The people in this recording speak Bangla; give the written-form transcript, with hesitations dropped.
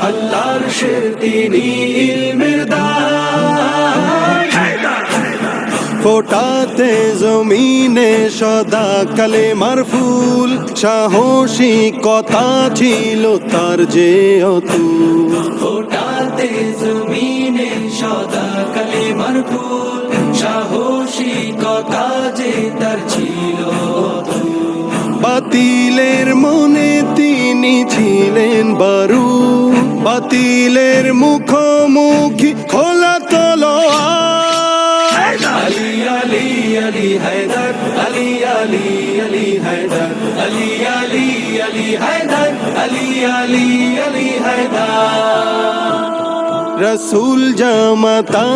আল্লাহর শের তিনি ইলমের দান, ফোটাতে জমিনে সদা কালেমার ফুল, সাহসী কথা ছিল তার যে অতুল। ফোটাতে জমিনে সদা কালেমার ফুল, সাহসী কথা যে তার ছিল অতুল। বাতিলের মনে তিনি ছিলেন বারুদ, বাতিলের মুখোমুখি খোলা তলোয়ার। আলী আলী আলী হায়দার, আলী আলী আলী হায়দার, আলী আলী আলী হায়দার, আলী আলী আলী হায়দার। রসুল জামাতা